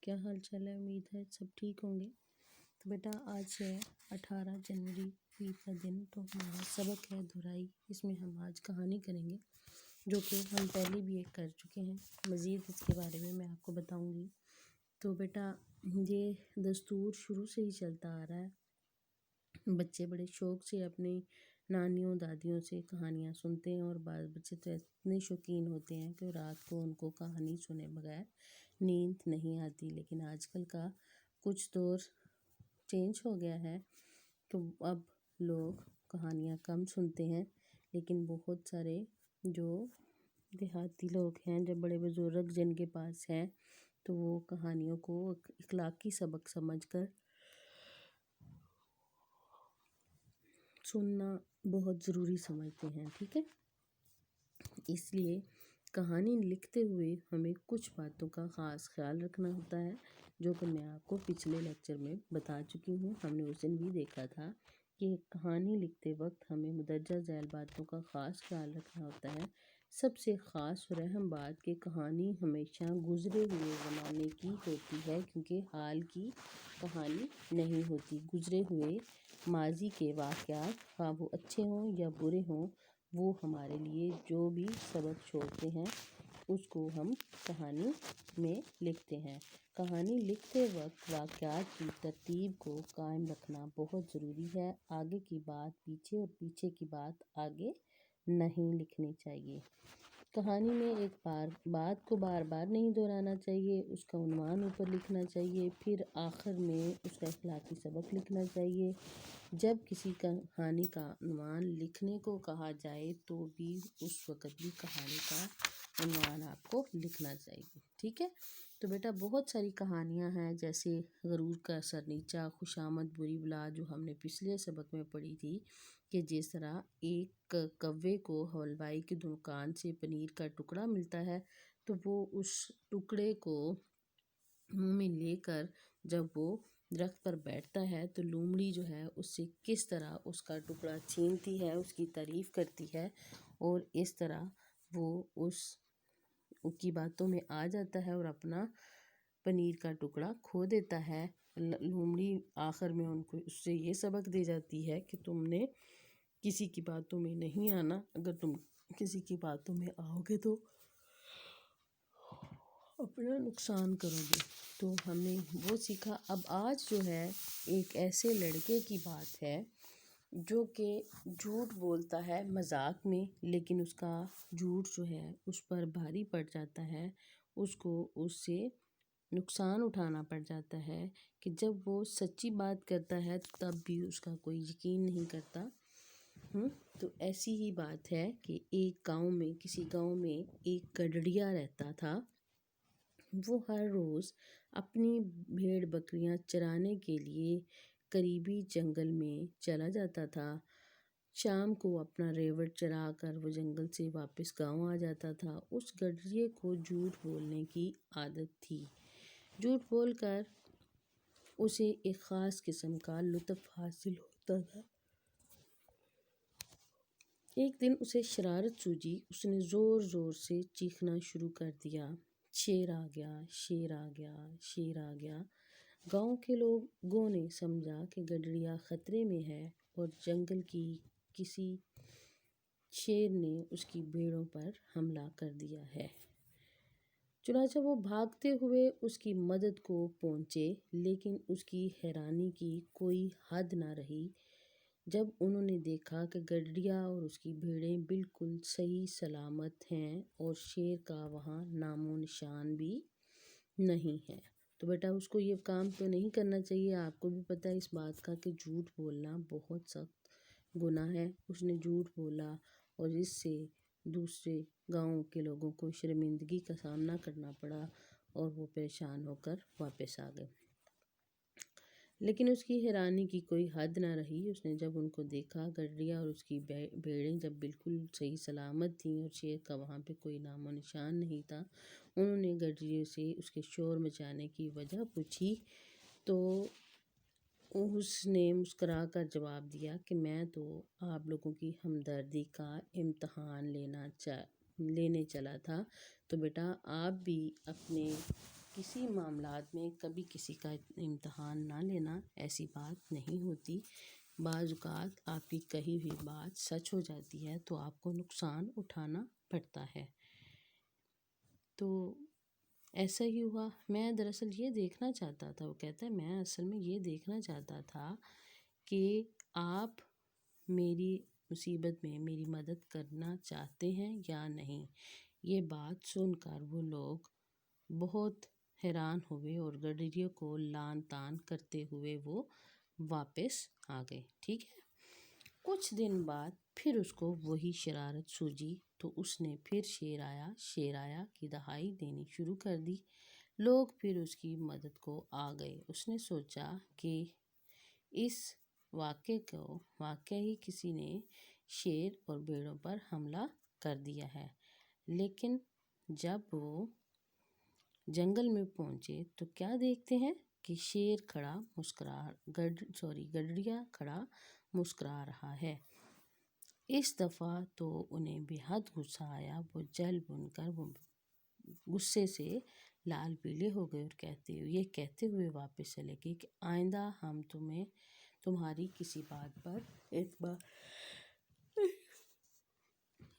کیا حال چال ہے؟ امید ہے سب ٹھیک ہوں گے۔ تو بیٹا آج ہے 18 جنوری، عید کا دن، تو ہمارا سبق ہے دہرائی۔ اس میں ہم آج کہانی کریں گے جو کہ ہم پہلے بھی ایک کر چکے ہیں، مزید اس کے بارے میں آپ کو بتاؤں گی۔ تو بیٹا یہ دستور شروع سے ہی چلتا آ رہا ہے، بچے بڑے شوق سے اپنی نانیوں دادیوں سے کہانیاں سنتے ہیں، اور بعض بچے تو اتنے شوقین ہوتے ہیں کہ رات کو ان کو کہانی سنے بغیر نیند نہیں آتی۔ لیکن آج کل کا کچھ دور چینج ہو گیا ہے، تو اب لوگ کہانیاں کم سنتے ہیں، لیکن بہت سارے جو دیہاتی لوگ ہیں، جو بڑے بزرگ جن کے پاس ہیں، تو وہ کہانیوں کو اخلاقی سبق سمجھ کر سننا بہت ضروری سمجھتے ہیں، ٹھیک ہے۔ اس لیے کہانی لکھتے ہوئے ہمیں کچھ باتوں کا خاص خیال رکھنا ہوتا ہے، جو کہ میں آپ کو پچھلے لیکچر میں بتا چکی ہوں۔ ہم نے اس دن بھی دیکھا تھا کہ کہانی لکھتے وقت ہمیں مندرجہ ذیل باتوں کا خاص خیال رکھنا ہوتا ہے۔ سب سے خاص اور اہم بات کہ کہانی ہمیشہ گزرے ہوئے زمانے کی ہوتی ہے، کیونکہ حال کی کہانی نہیں ہوتی۔ گزرے ہوئے ماضی کے واقعات، خواہ وہ اچھے ہوں یا برے ہوں، وہ ہمارے لیے جو بھی سبق چھوڑتے ہیں اس کو ہم کہانی میں لکھتے ہیں۔ کہانی لکھتے وقت واقعات کی ترتیب کو قائم رکھنا بہت ضروری ہے۔ آگے کی بات پیچھے اور پیچھے کی بات آگے نہیں لکھنی چاہیے۔ کہانی میں ایک بات کو بار بار نہیں دہرانا چاہیے، اس کا عنوان اوپر لکھنا چاہیے، پھر آخر میں اس کا اخلاقی سبق لکھنا چاہیے۔ جب کسی کہانی کا عنوان لکھنے کو کہا جائے تو بھی اس وقت بھی کہانی کا عنوان آپ کو لکھنا چاہیے، ٹھیک ہے۔ تو بیٹا بہت ساری کہانیاں ہیں، جیسے غرور کا سرنیچہ، خوشامد بری بلا، جو ہم نے پچھلے سبق میں پڑھی تھی، کہ جس طرح ایک کوے کو حلوائی کی دکان سے پنیر کا ٹکڑا ملتا ہے، تو وہ اس ٹکڑے کو منہ میں لے کر جب وہ درخت پر بیٹھتا ہے تو لومڑی جو ہے اس سے کس طرح اس کا ٹکڑا چھینتی ہے، اس کی تعریف کرتی ہے، اور اس طرح وہ اس کی باتوں میں آ جاتا ہے اور اپنا پنیر کا ٹکڑا کھو دیتا ہے۔ لومڑی آخر میں اس سے یہ سبق دے جاتی ہے کہ تم نے کسی کی باتوں میں نہیں آنا، اگر تم کسی کی باتوں میں آؤ گے تو اپنا نقصان کرو گے۔ تو ہم نے وہ سیکھا۔ اب آج جو ہے ایک ایسے لڑکے کی بات ہے جو کہ جھوٹ بولتا ہے مذاق میں، لیکن اس کا جھوٹ جو ہے اس پر بھاری پڑ جاتا ہے، اس کو اس سے نقصان اٹھانا پڑ جاتا ہے، کہ جب وہ سچی بات کرتا ہے تب بھی اس کا کوئی یقین نہیں کرتا۔ تو ایسی ہی بات ہے کہ ایک گاؤں میں، کسی گاؤں میں ایک گڈریا رہتا تھا۔ وہ ہر روز اپنی بھیڑ بکریاں چرانے کے لیے قریبی جنگل میں چلا جاتا تھا۔ شام کو اپنا ریوڑ چرا کر وہ جنگل سے واپس گاؤں آ جاتا تھا۔ اس گڈریے کو جھوٹ بولنے کی عادت تھی۔ جھوٹ بول کر اسے ایک خاص قسم کا لطف حاصل ہوتا تھا۔ ایک دن اسے شرارت سوجی، اس نے زور زور سے چیخنا شروع کر دیا، شیر آ گیا، شیر آ گیا، شیر آ گیا۔ گاؤں کے لوگوں نے سمجھا کہ گڈریا خطرے میں ہے اور جنگل کی کسی شیر نے اس کی بھیڑوں پر حملہ کر دیا ہے۔ چنانچہ وہ بھاگتے ہوئے اس کی مدد کو پہنچے، لیکن اس کی حیرانی کی کوئی حد نہ رہی جب انہوں نے دیکھا کہ گڈریا اور اس کی بھیڑیں بالکل صحیح سلامت ہیں اور شیر کا وہاں نام و نشان بھی نہیں ہے۔ تو بیٹا اس کو یہ کام تو نہیں کرنا چاہیے، آپ کو بھی پتہ ہے اس بات کا کہ جھوٹ بولنا بہت سخت گناہ ہے۔ اس نے جھوٹ بولا اور اس سے دوسرے گاؤں کے لوگوں کو شرمندگی کا سامنا کرنا پڑا اور وہ پریشان ہو کر واپس آ گئے۔ لیکن اس کی حیرانی کی کوئی حد نہ رہی۔ اس نے جب ان کو دیکھا، گڈریا اور اس کی بھیڑیں جب بالکل صحیح سلامت تھیں اور شیر کا وہاں پہ کوئی نام و نشان نہیں تھا، انہوں نے گڈریے سے اس کے شور مچانے کی وجہ پوچھی، تو اس نے مسکرا کر جواب دیا کہ میں تو آپ لوگوں کی ہمدردی کا امتحان لینے چلا تھا۔ تو بیٹا آپ بھی اپنے کسی معاملات میں کبھی کسی کا امتحان نہ لینا ایسی بات نہیں ہوتی۔ بعض اوقات آپ کی کہی ہوئی بات سچ ہو جاتی ہے تو آپ کو نقصان اٹھانا پڑتا ہے۔ تو ایسا ہی ہوا۔ میں دراصل یہ دیکھنا چاہتا تھا، وہ کہتا ہے میں اصل میں یہ دیکھنا چاہتا تھا کہ آپ میری مصیبت میں میری مدد کرنا چاہتے ہیں یا نہیں۔ یہ بات سن کر وہ لوگ بہت حیران ہوئے اور گڈریے کو لان تان کرتے ہوئے وہ واپس آ گئے۔ ٹھیک ہے، کچھ دن بعد پھر اس کو وہی شرارت سوجی تو اس نے پھر شیر آیا کی دہائی دینی شروع کر دی۔ لوگ پھر اس کی مدد کو آ گئے۔ اس نے سوچا کہ اس واقعی کسی نے شیر اور بھیڑوں پر حملہ کر دیا ہے۔ لیکن جب وہ جنگل میں پہنچے تو کیا دیکھتے ہیں کہ گڈریا کھڑا مسکرا رہا ہے۔ اس دفعہ تو انہیں بے حد غصہ آیا۔ وہ جل بن کر وہ غصے سے لال پیلے ہو گئے اور یہ کہتے ہوئے واپس چلے گئے کہ آئندہ ہم تمہاری کسی بات پر اعتبار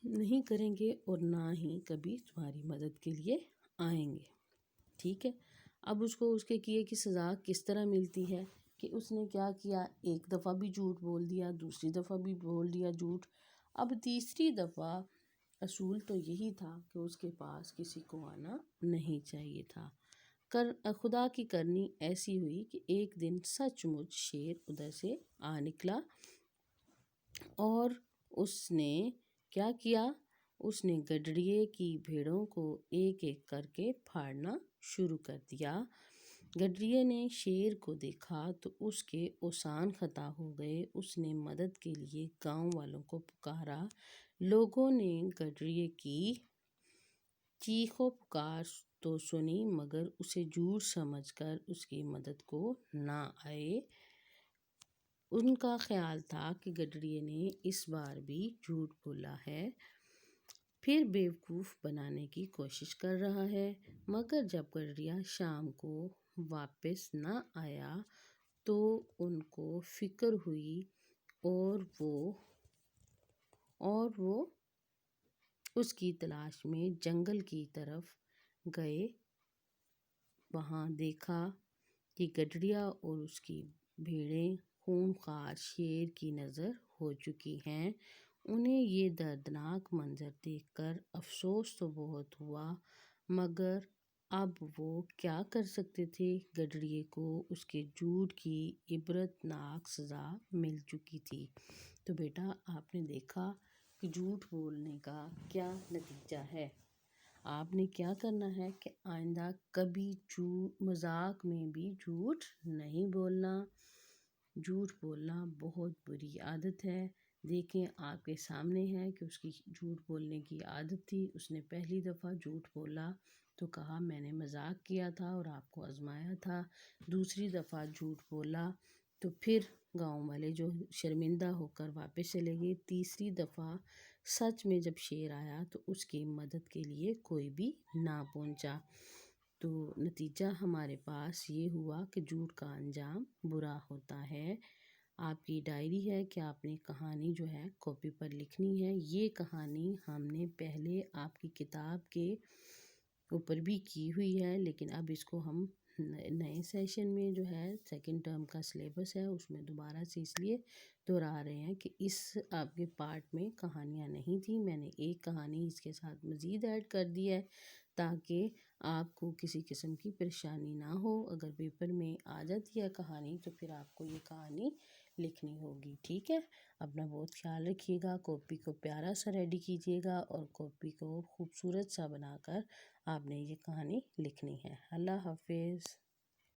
نہیں کریں گے اور نہ ہی کبھی تمہاری مدد کے لیے آئیں گے۔ ٹھیک ہے، اب اس کو اس کے کیے کی سزا کس طرح ملتی ہے کہ اس نے کیا کیا، ایک دفعہ بھی جھوٹ بول دیا، دوسری دفعہ بھی بول دیا جھوٹ، اب تیسری دفعہ اصول تو یہی تھا کہ اس کے پاس کسی کو آنا نہیں چاہیے تھا۔ خدا کی کرنی ایسی ہوئی کہ ایک دن سچ مچ شیر ادھر سے آ نکلا اور اس نے کیا کیا، اس نے گڈریے کی بھیڑوں کو ایک ایک کر کے پھاڑنا شروع کر دیا۔ گڈریے نے شیر کو دیکھا تو اس کے اوسان خطا ہو گئے۔ اس نے مدد کے لیے گاؤں والوں کو پکارا۔ لوگوں نے گڈریے کی چیخ و پکار تو سنی مگر اسے جھوٹ سمجھ کر اس کی مدد کو نہ آئے۔ ان کا خیال تھا کہ گڈریے نے اس بار بھی جھوٹ بولا ہے، پھر بیوقوف بنانے کی کوشش کر رہا ہے۔ مگر جب گڈریا شام کو واپس نہ آیا تو ان کو فکر ہوئی اور وہ اس کی تلاش میں جنگل کی طرف گئے۔ وہاں دیکھا کہ گڈریا اور اس کی بھیڑیں خونخوار شیر کی نظر ہو چکی ہیں۔ انہیں یہ دردناک منظر دیکھ کر افسوس تو بہت ہوا مگر اب وہ کیا کر سکتے تھے۔ گڈریے کو اس کے جھوٹ کی عبرتناک سزا مل چکی تھی۔ تو بیٹا آپ نے دیکھا کہ جھوٹ بولنے کا کیا نتیجہ ہے۔ آپ نے کیا کرنا ہے کہ آئندہ کبھی مذاق میں بھی جھوٹ نہیں بولنا۔ جھوٹ بولنا بہت بری عادت ہے۔ دیکھیں آپ کے سامنے ہے کہ اس کی جھوٹ بولنے کی عادت تھی۔ اس نے پہلی دفعہ جھوٹ بولا تو کہا میں نے مذاق کیا تھا اور آپ کو آزمایا تھا۔ دوسری دفعہ جھوٹ بولا تو پھر گاؤں والے جو شرمندہ ہو کر واپس چلے گئے۔ تیسری دفعہ سچ میں جب شیر آیا تو اس کی مدد کے لیے کوئی بھی نہ پہنچا۔ تو نتیجہ ہمارے پاس یہ ہوا کہ جھوٹ کا انجام برا ہوتا ہے۔ آپ کی ڈائری ہے کہ آپ نے کہانی جو ہے کاپی پر لکھنی ہے۔ یہ کہانی ہم نے پہلے آپ کی کتاب کے اوپر بھی کی ہوئی ہے لیکن اب اس کو ہم نئے سیشن میں جو ہے سیکنڈ ٹرم کا سلیبس ہے اس میں دوبارہ سے اس لیے دہرا رہے ہیں کہ اس آپ کے پارٹ میں کہانیاں نہیں تھیں، میں نے ایک کہانی اس کے ساتھ مزید ایڈ کر دی ہے تاکہ آپ کو کسی قسم کی پریشانی نہ ہو۔ اگر پیپر میں آ جاتی ہے کہانی تو پھر آپ کو یہ کہانی لکھنی ہوگی۔ ٹھیک ہے، اپنا بہت خیال رکھیے گا، کاپی کو پیارا سا ریڈی کیجیے گا اور کاپی کو خوبصورت سا بنا کر آپ نے یہ کہانی لکھنی ہے۔ اللہ حافظ۔